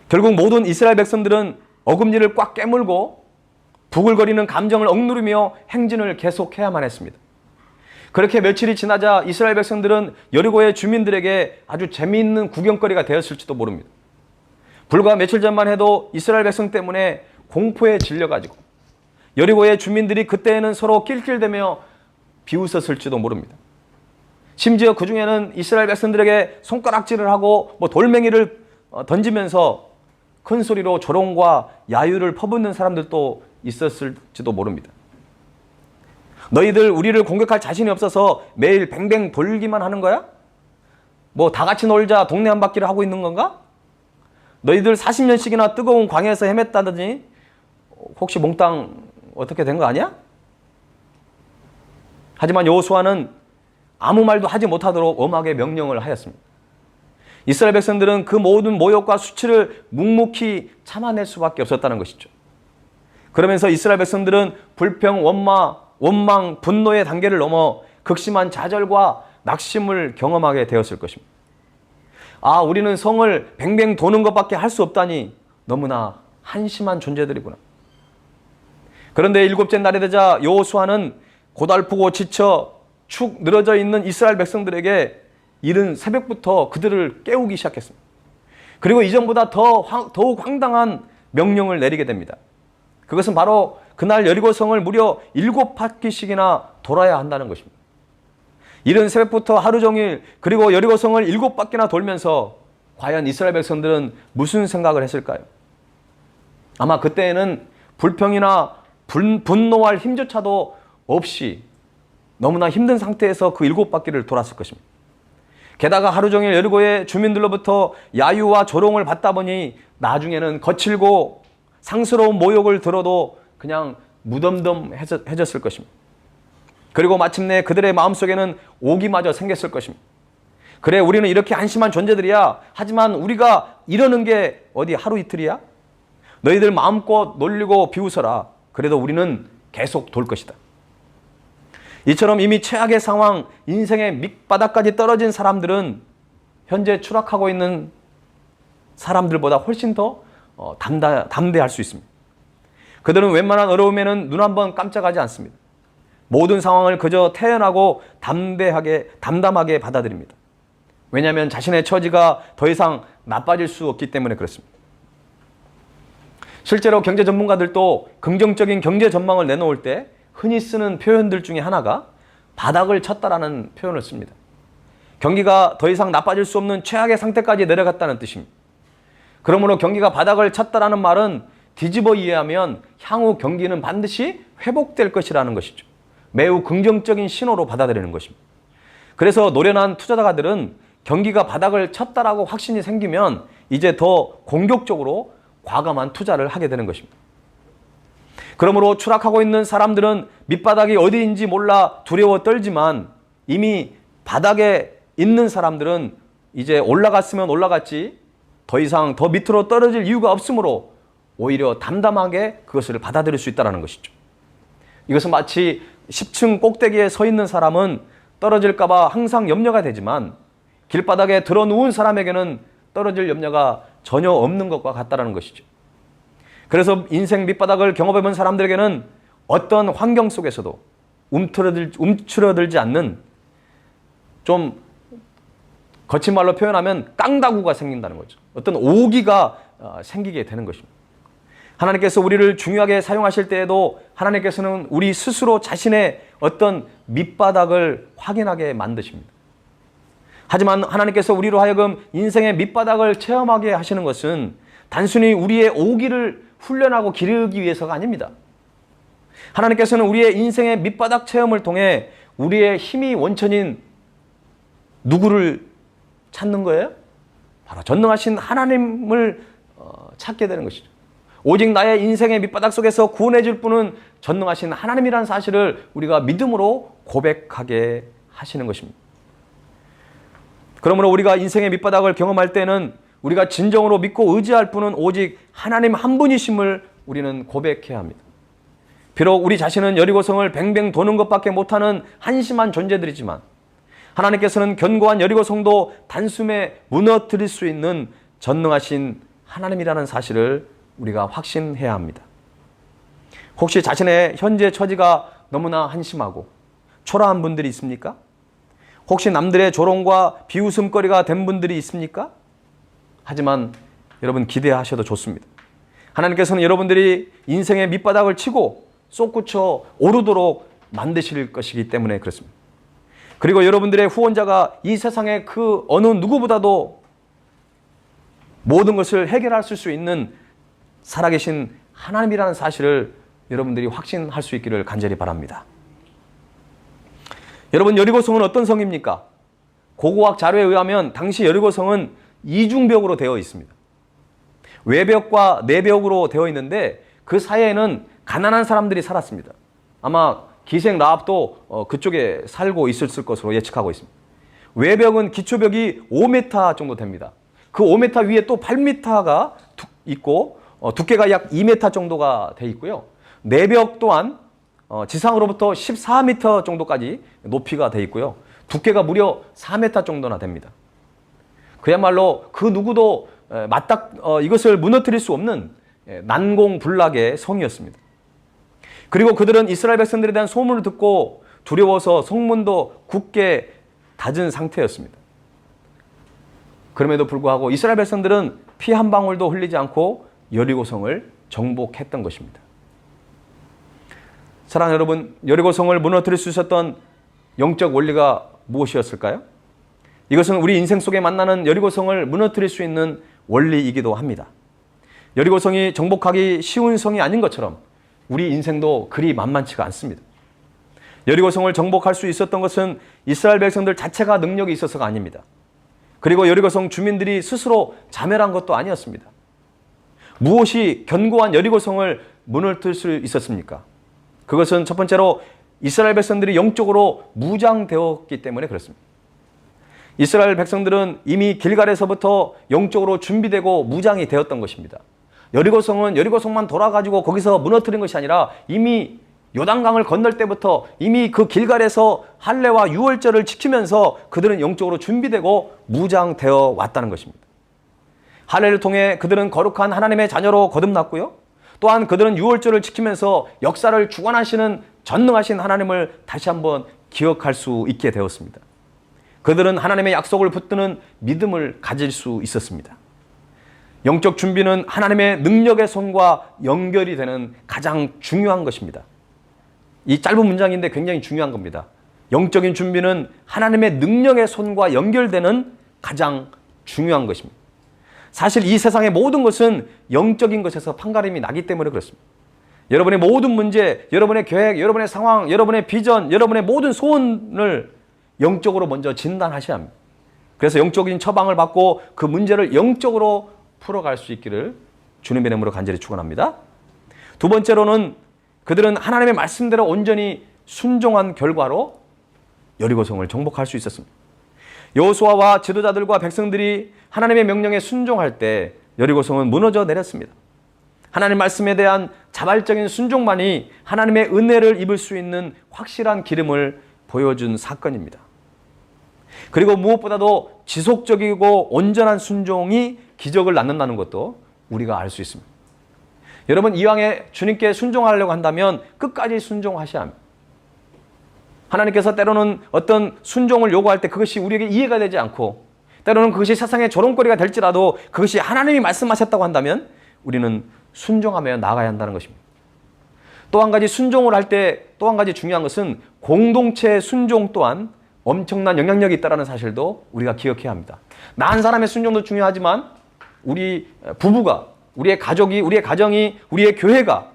결국 모든 이스라엘 백성들은 어금니를 꽉 깨물고 부글거리는 감정을 억누르며 행진을 계속해야만 했습니다. 그렇게 며칠이 지나자 이스라엘 백성들은 여리고의 주민들에게 아주 재미있는 구경거리가 되었을지도 모릅니다. 불과 며칠 전만 해도 이스라엘 백성 때문에 공포에 질려가지고 여리고의 주민들이 그때에는 서로 낄낄대며 비웃었을지도 모릅니다. 심지어 그 중에는 이스라엘 백성들에게 손가락질을 하고 돌멩이를 던지면서 큰 소리로 조롱과 야유를 퍼붓는 사람들도 있었을지도 모릅니다. 너희들 우리를 공격할 자신이 없어서 매일 뱅뱅 돌기만 하는 거야? 다 같이 놀자 동네 한 바퀴를 하고 있는 건가? 너희들 40년씩이나 뜨거운 광야에서 헤맸다더니 혹시 몽땅 어떻게 된 거 아니야? 하지만 여호수아는 아무 말도 하지 못하도록 엄하게 명령을 하였습니다. 이스라엘 백성들은 그 모든 모욕과 수치를 묵묵히 참아낼 수밖에 없었다는 것이죠. 그러면서 이스라엘 백성들은 불평, 원망, 분노의 단계를 넘어 극심한 좌절과 낙심을 경험하게 되었을 것입니다. 아, 우리는 성을 뱅뱅 도는 것밖에 할 수 없다니 너무나 한심한 존재들이구나. 그런데 일곱째 날이 되자 여호수아는 고달프고 지쳐 축 늘어져 있는 이스라엘 백성들에게 이른 새벽부터 그들을 깨우기 시작했습니다. 그리고 이전보다 더욱 황당한 명령을 내리게 됩니다. 그것은 바로 그날 여리고성을 무려 7바퀴씩이나 돌아야 한다는 것입니다. 이른 새벽부터 하루 종일 그리고 여리고성을 7바퀴나 돌면서 과연 이스라엘 백성들은 무슨 생각을 했을까요? 아마 그때에는 불평이나 분노할 힘조차도 없이 너무나 힘든 상태에서 그 7바퀴를 돌았을 것입니다. 게다가 하루 종일 여리고의 주민들로부터 야유와 조롱을 받다 보니 나중에는 거칠고 상스러운 모욕을 들어도 그냥 무덤덤해졌을 것입니다. 그리고 마침내 그들의 마음속에는 오기마저 생겼을 것입니다. 그래, 우리는 이렇게 한심한 존재들이야. 하지만 우리가 이러는 게 어디 하루 이틀이야? 너희들 마음껏 놀리고 비웃어라. 그래도 우리는 계속 돌 것이다. 이처럼 이미 최악의 상황, 인생의 밑바닥까지 떨어진 사람들은 현재 추락하고 있는 사람들보다 훨씬 더 담대할 수 있습니다. 그들은 웬만한 어려움에는 눈 한번 깜짝하지 않습니다. 모든 상황을 그저 태연하고 담담하게 받아들입니다. 왜냐하면 자신의 처지가 더 이상 나빠질 수 없기 때문에 그렇습니다. 실제로 경제 전문가들도 긍정적인 경제 전망을 내놓을 때 흔히 쓰는 표현들 중에 하나가 바닥을 쳤다라는 표현을 씁니다. 경기가 더 이상 나빠질 수 없는 최악의 상태까지 내려갔다는 뜻입니다. 그러므로 경기가 바닥을 쳤다라는 말은 뒤집어 이해하면 향후 경기는 반드시 회복될 것이라는 것이죠. 매우 긍정적인 신호로 받아들이는 것입니다. 그래서 노련한 투자자들은 경기가 바닥을 쳤다라고 확신이 생기면 이제 더 공격적으로 과감한 투자를 하게 되는 것입니다. 그러므로 추락하고 있는 사람들은 밑바닥이 어디인지 몰라 두려워 떨지만 이미 바닥에 있는 사람들은 이제 올라갔으면 올라갔지 더 이상 더 밑으로 떨어질 이유가 없으므로 오히려 담담하게 그것을 받아들일 수 있다는 것이죠. 이것은 마치 10층 꼭대기에 서 있는 사람은 떨어질까 봐 항상 염려가 되지만 길바닥에 들어 누운 사람에게는 떨어질 염려가 전혀 없는 것과 같다는 것이죠. 그래서 인생 밑바닥을 경험해본 사람들에게는 어떤 환경 속에서도 움츠러들지 않는, 좀 거친 말로 표현하면 깡다구가 생긴다는 거죠. 어떤 오기가 생기게 되는 것입니다. 하나님께서 우리를 중요하게 사용하실 때에도 하나님께서는 우리 스스로 자신의 어떤 밑바닥을 확인하게 만드십니다. 하지만 하나님께서 우리로 하여금 인생의 밑바닥을 체험하게 하시는 것은 단순히 우리의 오기를 훈련하고 기르기 위해서가 아닙니다. 하나님께서는 우리의 인생의 밑바닥 체험을 통해 우리의 힘이 원천인 누구를 찾는 거예요? 바로 전능하신 하나님을 찾게 되는 것이죠. 오직 나의 인생의 밑바닥 속에서 구원해 줄 분은 전능하신 하나님이라는 사실을 우리가 믿음으로 고백하게 하시는 것입니다. 그러므로 우리가 인생의 밑바닥을 경험할 때는 우리가 진정으로 믿고 의지할 분은 오직 하나님 한 분이심을 우리는 고백해야 합니다. 비록 우리 자신은 여리고성을 뱅뱅 도는 것밖에 못하는 한심한 존재들이지만 하나님께서는 견고한 여리고성도 단숨에 무너뜨릴 수 있는 전능하신 하나님이라는 사실을 우리가 확신해야 합니다. 혹시 자신의 현재 처지가 너무나 한심하고 초라한 분들이 있습니까? 혹시 남들의 조롱과 비웃음거리가 된 분들이 있습니까? 하지만 여러분 기대하셔도 좋습니다. 하나님께서는 여러분들이 인생의 밑바닥을 치고 솟구쳐 오르도록 만드실 것이기 때문에 그렇습니다. 그리고 여러분들의 후원자가 이 세상의 그 어느 누구보다도 모든 것을 해결할 수 있는 살아계신 하나님이라는 사실을 여러분들이 확신할 수 있기를 간절히 바랍니다. 여러분, 여리고성은 어떤 성입니까? 고고학 자료에 의하면 당시 여리고성은 이중벽으로 되어 있습니다. 외벽과 내벽으로 되어 있는데 그 사이에는 가난한 사람들이 살았습니다. 아마 기생 라합도 그쪽에 살고 있었을 것으로 예측하고 있습니다. 외벽은 기초벽이 5m 정도 됩니다. 그 5m 위에 또 8m가 있고 두께가 약 2m 정도가 돼 있고요. 내벽 또한 지상으로부터 14m 정도까지 높이가 돼 있고요. 두께가 무려 4m 정도나 됩니다. 그야말로 그 누구도 이것을 무너뜨릴 수 없는 난공불락의 성이었습니다. 그리고 그들은 이스라엘 백성들에 대한 소문을 듣고 두려워서 성문도 굳게 닫은 상태였습니다. 그럼에도 불구하고 이스라엘 백성들은 피 한 방울도 흘리지 않고 여리고성을 정복했던 것입니다. 사랑하는 여러분, 여리고성을 무너뜨릴 수 있었던 영적 원리가 무엇이었을까요? 이것은 우리 인생 속에 만나는 여리고성을 무너뜨릴 수 있는 원리이기도 합니다. 여리고성이 정복하기 쉬운 성이 아닌 것처럼 우리 인생도 그리 만만치가 않습니다. 여리고성을 정복할 수 있었던 것은 이스라엘 백성들 자체가 능력이 있어서가 아닙니다. 그리고 여리고성 주민들이 스스로 자멸한 것도 아니었습니다. 무엇이 견고한 여리고성을 무너뜨릴 수 있었습니까? 그것은 첫 번째로 이스라엘 백성들이 영적으로 무장되었기 때문에 그렇습니다. 이스라엘 백성들은 이미 길갈에서부터 영적으로 준비되고 무장이 되었던 것입니다. 여리고성은 여리고성만 돌아가지고 거기서 무너뜨린 것이 아니라 이미 요단강을 건널 때부터 이미 그 길갈에서 할례와 유월절을 지키면서 그들은 영적으로 준비되고 무장되어 왔다는 것입니다. 할례를 통해 그들은 거룩한 하나님의 자녀로 거듭났고요. 또한 그들은 유월절을 지키면서 역사를 주관하시는 전능하신 하나님을 다시 한번 기억할 수 있게 되었습니다. 그들은 하나님의 약속을 붙드는 믿음을 가질 수 있었습니다. 영적 준비는 하나님의 능력의 손과 연결이 되는 가장 중요한 것입니다. 이 짧은 문장인데 굉장히 중요한 겁니다. 영적인 준비는 하나님의 능력의 손과 연결되는 가장 중요한 것입니다. 사실 이 세상의 모든 것은 영적인 것에서 판가름이 나기 때문에 그렇습니다. 여러분의 모든 문제, 여러분의 계획, 여러분의 상황, 여러분의 비전, 여러분의 모든 소원을 영적으로 먼저 진단하셔야 합니다. 그래서 영적인 처방을 받고 그 문제를 영적으로 풀어갈 수 있기를 주님의 이름으로 간절히 축원합니다. 두 번째로는 그들은 하나님의 말씀대로 온전히 순종한 결과로 여리고성을 정복할 수 있었습니다. 여호수아와 지도자들과 백성들이 하나님의 명령에 순종할 때 여리고성은 무너져 내렸습니다. 하나님 말씀에 대한 자발적인 순종만이 하나님의 은혜를 입을 수 있는 확실한 기름을 보여준 사건입니다. 그리고 무엇보다도 지속적이고 온전한 순종이 기적을 낳는다는 것도 우리가 알 수 있습니다. 여러분, 이왕에 주님께 순종하려고 한다면 끝까지 순종하셔야 합니다. 하나님께서 때로는 어떤 순종을 요구할 때 그것이 우리에게 이해가 되지 않고 때로는 그것이 세상의 조롱거리가 될지라도 그것이 하나님이 말씀하셨다고 한다면 우리는 순종하며 나아가야 한다는 것입니다. 또 한 가지 순종을 할 때 또 한 가지 중요한 것은 공동체의 순종 또한 엄청난 영향력이 있다는 사실도 우리가 기억해야 합니다. 나 한 사람의 순종도 중요하지만 우리 부부가, 우리의 가족이, 우리의 가정이, 우리의 교회가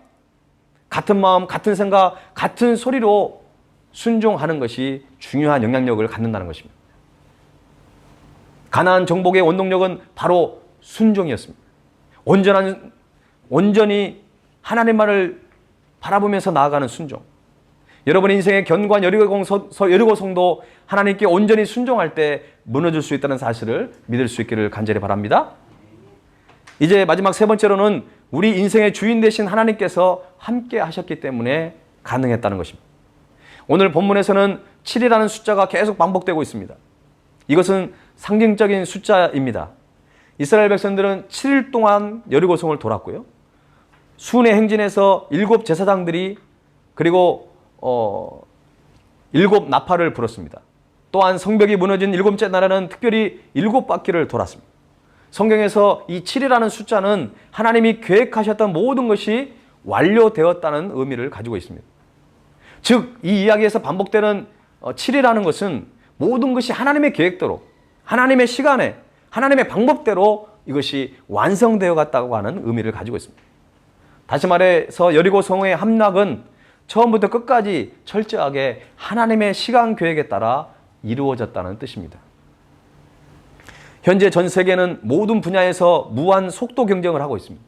같은 마음, 같은 생각, 같은 소리로 순종하는 것이 중요한 영향력을 갖는다는 것입니다. 가나안 정복의 원동력은 바로 순종이었습니다. 온전히 하나님만을 바라보면서 나아가는 순종. 여러분의 인생의 견고한 여리고성도 하나님께 온전히 순종할 때 무너질 수 있다는 사실을 믿을 수 있기를 간절히 바랍니다. 이제 마지막 세 번째로는 우리 인생의 주인 되신 하나님께서 함께 하셨기 때문에 가능했다는 것입니다. 오늘 본문에서는 7이라는 숫자가 계속 반복되고 있습니다. 이것은 상징적인 숫자입니다. 이스라엘 백성들은 7일 동안 여리고성을 돌았고요. 순회 행진에서 7 제사장들이 그리고 7 나팔을 불었습니다. 또한 성벽이 무너진 7째 날에는 특별히 7바퀴를 돌았습니다. 성경에서 이 7이라는 숫자는 하나님이 계획하셨던 모든 것이 완료되었다는 의미를 가지고 있습니다. 즉, 이 이야기에서 반복되는 7이라는 것은 모든 것이 하나님의 계획대로, 하나님의 시간에, 하나님의 방법대로 이것이 완성되어 갔다고 하는 의미를 가지고 있습니다. 다시 말해서 여리고 성의 함락은 처음부터 끝까지 철저하게 하나님의 시간 계획에 따라 이루어졌다는 뜻입니다. 현재 전 세계는 모든 분야에서 무한 속도 경쟁을 하고 있습니다.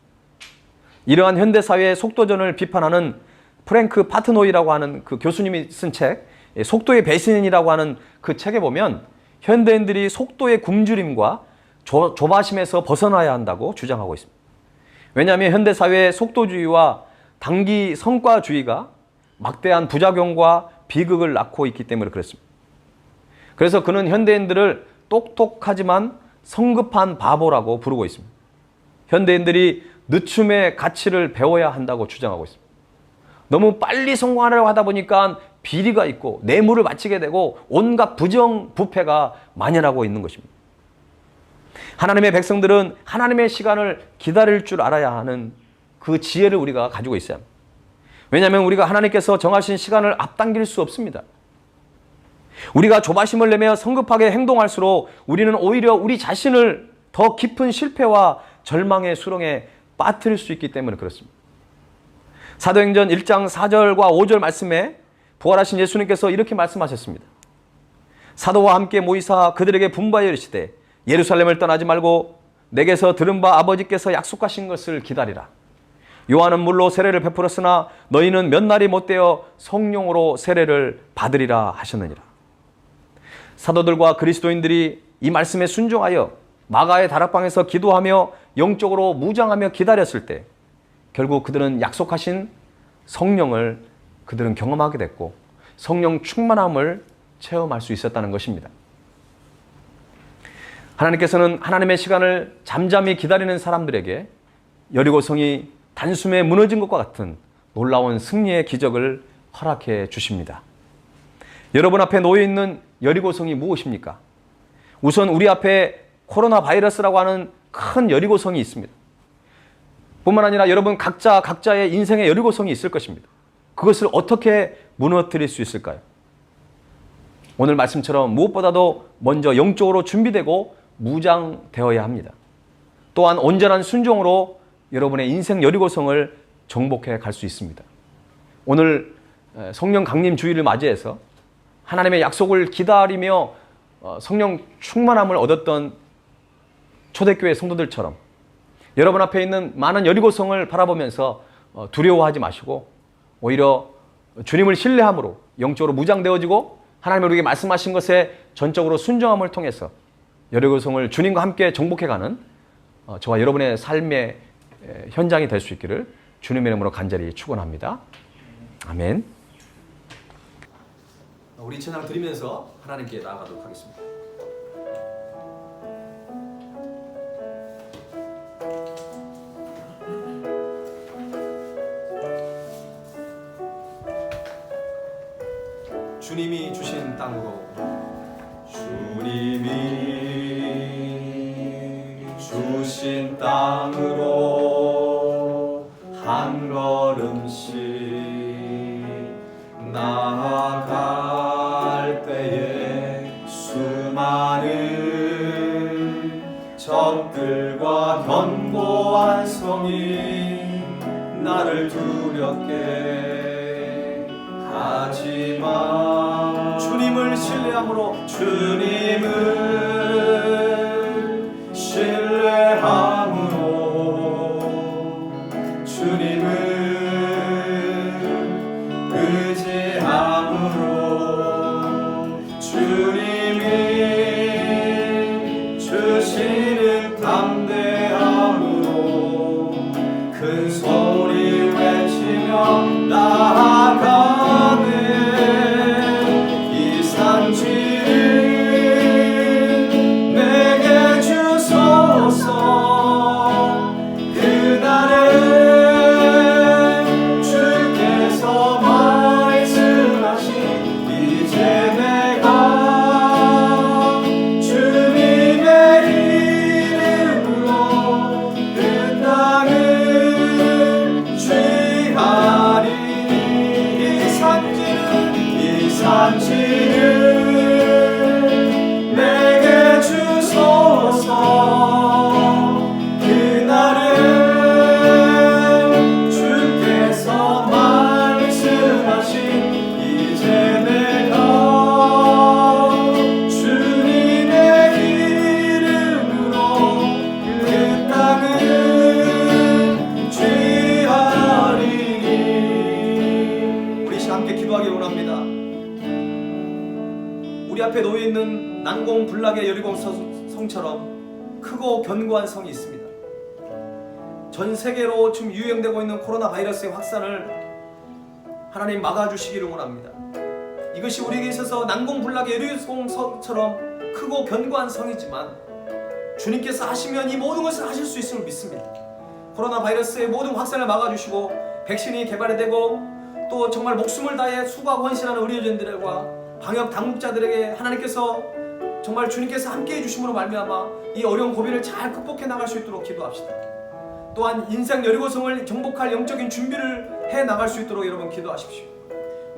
이러한 현대사회의 속도전을 비판하는 프랭크 파트노이라고 하는 그 교수님이 쓴 책, 속도의 배신이라고 하는 그 책에 보면 현대인들이 속도의 굶주림과 조바심에서 벗어나야 한다고 주장하고 있습니다. 왜냐하면 현대사회의 속도주의와 단기 성과주의가 막대한 부작용과 비극을 낳고 있기 때문에 그렇습니다. 그래서 그는 현대인들을 똑똑하지만 성급한 바보라고 부르고 있습니다. 현대인들이 늦춤의 가치를 배워야 한다고 주장하고 있습니다. 너무 빨리 성공하려고 하다 보니까 비리가 있고 뇌물을 바치게 되고 온갖 부정부패가 만연하고 있는 것입니다. 하나님의 백성들은 하나님의 시간을 기다릴 줄 알아야 하는 그 지혜를 우리가 가지고 있어야 합니다. 왜냐하면 우리가 하나님께서 정하신 시간을 앞당길 수 없습니다. 우리가 조바심을 내며 성급하게 행동할수록 우리는 오히려 우리 자신을 더 깊은 실패와 절망의 수렁에 빠뜨릴 수 있기 때문에 그렇습니다. 사도행전 1장 4절과 5절 말씀에 부활하신 예수님께서 이렇게 말씀하셨습니다. 사도와 함께 모이사 그들에게 분부하여 이르시되 예루살렘을 떠나지 말고 내게서 들은 바 아버지께서 약속하신 것을 기다리라. 요한은 물로 세례를 베풀었으나 너희는 몇 날이 못되어 성령으로 세례를 받으리라 하셨느니라. 사도들과 그리스도인들이 이 말씀에 순종하여 마가의 다락방에서 기도하며 영적으로 무장하며 기다렸을 때 결국 그들은 약속하신 성령을 그들은 경험하게 됐고 성령 충만함을 체험할 수 있었다는 것입니다. 하나님께서는 하나님의 시간을 잠잠히 기다리는 사람들에게 여리고성이 단숨에 무너진 것과 같은 놀라운 승리의 기적을 허락해 주십니다. 여러분 앞에 놓여 있는 여리고성이 무엇입니까? 우선 우리 앞에 코로나 바이러스라고 하는 큰 여리고성이 있습니다. 뿐만 아니라 여러분 각자의 인생의 여리고성이 있을 것입니다. 그것을 어떻게 무너뜨릴 수 있을까요? 오늘 말씀처럼 무엇보다도 먼저 영적으로 준비되고 무장되어야 합니다. 또한 온전한 순종으로 여러분의 인생 여리고성을 정복해 갈 수 있습니다. 오늘 성령 강림 주일을 맞이해서 하나님의 약속을 기다리며 성령 충만함을 얻었던 초대교회 성도들처럼 여러분 앞에 있는 많은 여리고성을 바라보면서 두려워하지 마시고 오히려 주님을 신뢰함으로 영적으로 무장되어지고 하나님이 우리에게 말씀하신 것에 전적으로 순종함을 통해서 여리고성을 주님과 함께 정복해가는 저와 여러분의 삶의 현장이 될 수 있기를 주님의 이름으로 간절히 축원합니다. 아멘. 우리 찬양 드리면서 하나님께 나아가도록 하겠습니다. 주님이 주신 땅으로 주님이 주신 땅으로 한 걸음씩 나아갈 때에 수많은 적들과 견고한 성이 나를 두렵게 하지만 주님을 신뢰함으로 주님을 의지함으로 주님이 주시는 담대함으로 큰 소리 외치며 나아가는 이 산지를 앞에 놓여 있는 난공불락의 여리고 성처럼 크고 견고한 성이 있습니다. 전 세계로 지금 유행되고 있는 코로나 바이러스의 확산을 하나님 막아주시기를 원합니다. 이것이 우리에게 있어서 난공불락의 여리고 성처럼 크고 견고한 성이지만 주님께서 하시면 이 모든 것을 하실 수 있음을 믿습니다. 코로나 바이러스의 모든 확산을 막아주시고 백신이 개발이 되고 또 정말 목숨을 다해 수고하고 헌신하는 의료진들과 방역 당국자들에게 하나님께서 정말 주님께서 함께해 주심으로 말미암아 이 어려운 고비를 잘 극복해 나갈 수 있도록 기도합시다. 또한 인생 여리고성을 정복할 영적인 준비를 해 나갈 수 있도록 여러분 기도하십시오.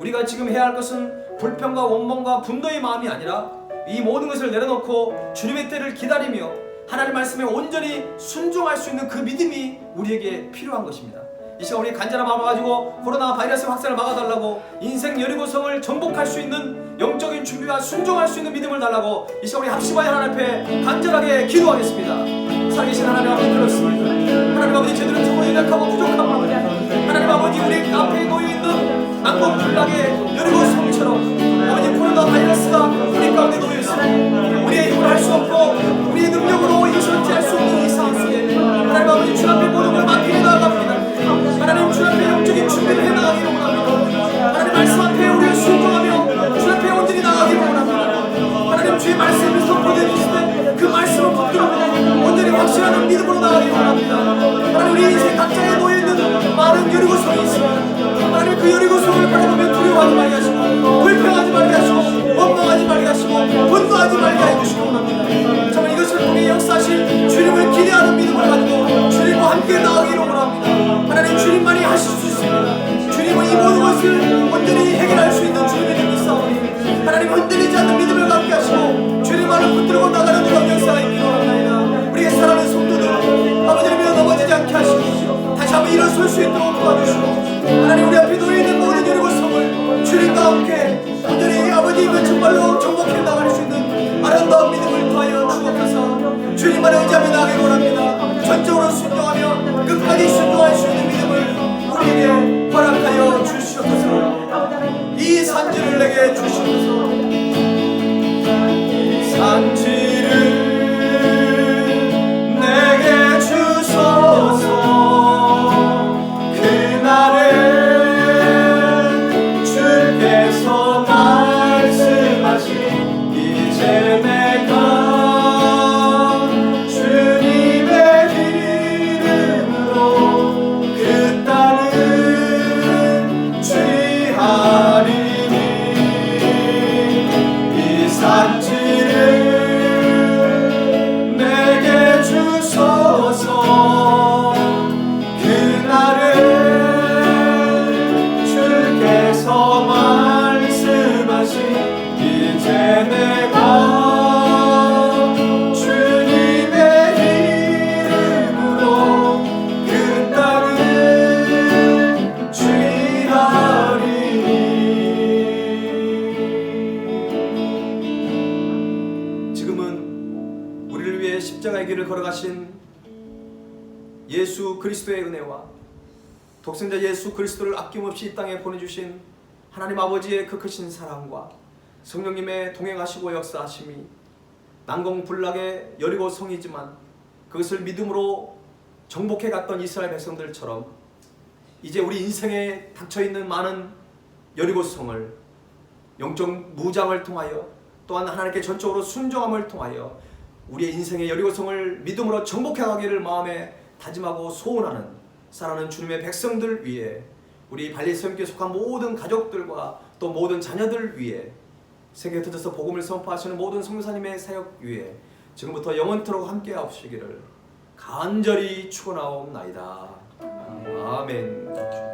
우리가 지금 해야 할 것은 불평과 원망과 분노의 마음이 아니라 이 모든 것을 내려놓고 주님의 때를 기다리며 하나님 말씀에 온전히 순종할 수 있는 그 믿음이 우리에게 필요한 것입니다. 이 시간 우리 간절한 마음을 가지고 코로나 바이러스 확산을 막아달라고 인생 여리고성을 정복할 수 있는 영적인 준비와 순종할 수 있는 믿음을 달라고 이 시간 우리 합심하여 하나님 앞에 간절하게 기도하겠습니다. 살아계신 하나님 아버지 그렇습니다. 하나님 아버지 저들은 정말 연약하고 부족합니다. 하나님 아버지 우리 앞에 놓여있는 난공불락의 여리고성처럼 아버지 코로나 바이러스가 우리 가운데 놓여있습니다. 우리의 힘을 할 수 없고 우리의 능력으로 이것을 어찌할 수 없는 이 상황 속에 하나님 아버지 주 앞에 모든 걸 맡기며 나아갑니다. 하나님 주 앞에 영적인 준비를 해나가기를 원합니다. 하나님 말씀 앞에 우리를 순종하며 주 앞에 온전히 나아가기를 원합니다. 하나님 주의 말씀을 선포해 주실 때 그 말씀을 붙들고 온전히 확신하는 믿음으로 나아가기를 원합니다. 하나님 우리 인생 각자에 놓여있는 많은 여리고성이 있습니다. 하나님 그 여리고성을 바라보며 두려워하지 말게 하시고 불평하지 말게 하시고 원망하지 말게 하시고 분노하지 말게 해주시기 원합니다. 정말 이것을 통해 역사하실 주님을 기대하는 믿음을 가지고 주님과 함께 나아가기를 원합니다. 하나님 주님만이 하실 수 있습니다. 주님은 이 모든 것을 온전히 해결할 수 있는 주님의 믿사오니 하나님 흔들리지 않는 믿음을 갖게 하시고 주님만을 붙들고 나가는 놀라운 역사가 있기를 원합니다. 우리의 사랑하는 성도들 아버지를 넘어지지 않게 하시고 다시 한번 일어설 수 있도록 도와주시고 하나님 우리 앞에 놓여있는 모든 여리고성을 주님과 함께 온전히 아버지의 정말로 정복해 나갈 수 있는 아름다운 믿음을 더하여 주옵소서. 주님만을 의지하며 나가기를 원합니다. 전적으로 순종하며 끝까지 순종할 수 있는 믿음을 우리에게 허락하여 주시옵소서. 이 산지를 내게 주시옵소서. 산지를 내게 주소서. 그날에 주께서 말씀하신 이제 내가 주님의 이름으로 그 땅을 취하리니 이 산지를 내게 주소서. 그날에 주께서 말씀하신 이제 내가 주님의 이름으로 그 땅을 취하리니. 지금은 우리를 위해 십자가의 길을 걸어가신 예수 그리스도의 은혜와 독생자 예수 그리스도를 아낌없이 이 땅에 보내주신 하나님 아버지의 그 크신 사랑과 성령님의 동행하시고 역사하심이 난공불락의 여리고 성이지만 그것을 믿음으로 정복해 갔던 이스라엘 백성들처럼 이제 우리 인생에 닥쳐있는 많은 여리고 성을 영적 무장을 통하여 또한 하나님께 전적으로 순종함을 통하여 우리의 인생의 여리고 성을 믿음으로 정복해 가기를 마음에 다짐하고 소원하는 사랑하는 주님의 백성들 위해 우리 발리세움교회에 속한 모든 가족들과 또 모든 자녀들 위해 세계에 터져서 복음을 선포하시는 모든 성도사님의 사역 위에 지금부터 영원토록 함께 하시기를 간절히 축원하옵나이다. 아멘.